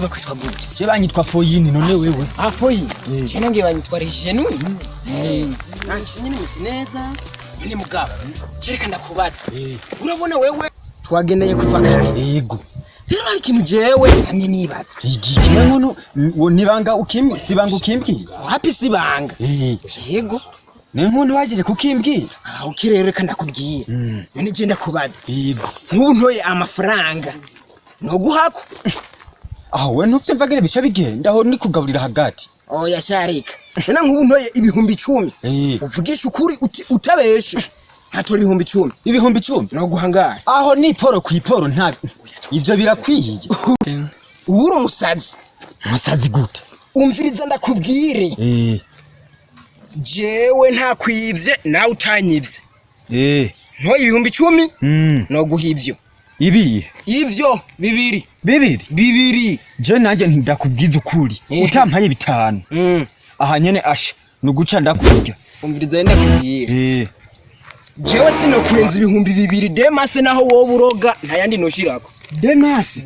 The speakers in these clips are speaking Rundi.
wewe bakwitwa gute? Je banyitwa Foyini none wewe? Ah Foyini. Je nange banyitwa genoux. Nanchi nyine miti neza. Ni mugabo. Kereka ndakubaza. Urabona wewe twagendeye kuva kare. Yego. Rero ari kintu jewe namye nibaza. Igi kimwe nkono nibanga ukimbwi sibanga ukimbwi. Wapi sibanga? Yego. Nenkono wajeje kukimbwira. Ukirereka ndakubwiye. None je ndakubaza. Yego. Nkubu ntoye amafaranga. No guhako. Aho we ntufye mvagire bico bigenda aho ni kugaburira hagati. Oya sharika. None nkubu ntoye ibihumbi 10. Uvugisha ukuri utabeshe. Ntatora ibihumbi 10. Ibihumbi 10 no guhangara. Aho ni poro kwiporo ntabi. Ivyo birakwiye. Uri umusazi. Umusazi gute? Umviriza ndakubwire. Jewe nta kwivye nawe utanyivye. Ntoye ibihumbi 10 no guhivyo. Ivyo bibiri. Je nanje ndakubwiza ukuri. Utampaye 5. Aha nyene asha nuguca ndakurya. Umviriza ndakubwire. Jewe sino kurenza ibihumbi 2 demase naho wowe uroga ntayandi noshirako. Demase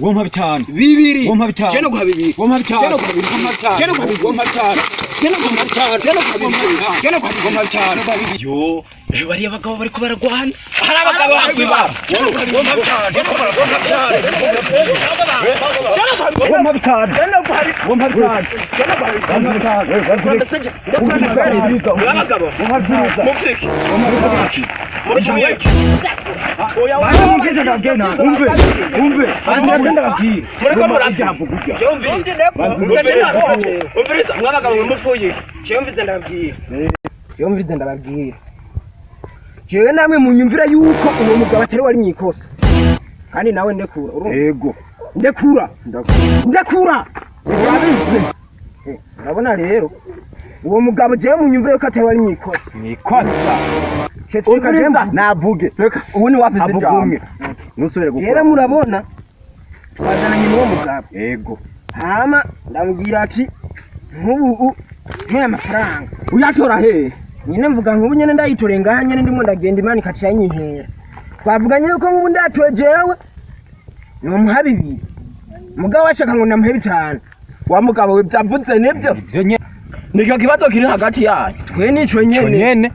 wompa 5 2 wompa 5 cyane guha 2 wompa 5 cyane guha 2 cyane guha 2 wompa 5 cyane guha 5 cyane guha 5 yo bari abagabo bari kubaragwana hari abagabo bakwibara wompa 5 umve andagenda bakiri mureko murajambo kujya umviriza mwabagabo mumufuye cyumvize ndababwira jewe namwe munyumvira yuko uwo mugabo atari wari mwikosa kandi nawe ndekura urumva yego ndekura urabona rero uwo mugabo jewe munyumvira yuko atari wari mwikosa umviriza navuge ubu ni wapize jambo nusubire gukora rero murabona twazananye n'uwo mugabo yego hama ndamubwira ati nkubu ntoye amafaranga uyatora he nyine mvuga nkubu nyene ndayitoreye ngaha nyene ndimo ndagenda imana ikacira nyihera twavuganye yuko nkubu ndatoye jewe no muha 2 mugabo washaka ngo ndamuhe 5 wa mugabo we byavutse nibyo nicyo kibazo kiri hagati yanyu twe nico nyene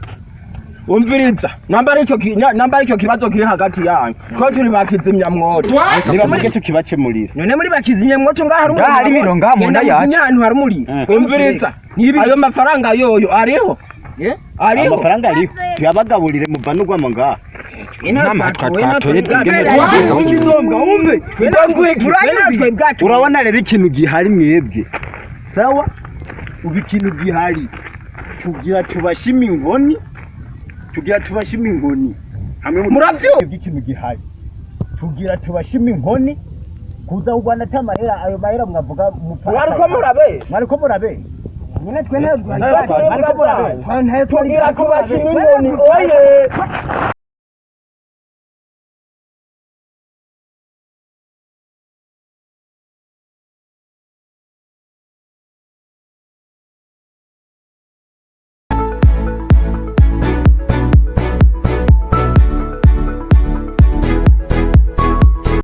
umviriza namba icyo kibazo kiri hagati yanyu ko turi bakizimya mwoto niba muge tukibakemurira none muri bakizimya mwoto ngaha hari bino ngaha mu nda yacu ahantu hari umuriro umviriza ayo mafaranga yoyo ariho amafaranga ariho tuyabagaburire muvanugwamo ngaha urabona rero ikintu gihari mwebwe sawa ubu ikintu gihari tugira tubashima inkoni hamwe muravyo ikintu gihari tugira tubashima inkoni kuza ugwana tamahera ayo mahera mwavuga mwariko murabe nyine twe ntabwo tugira tubashima inkoni oye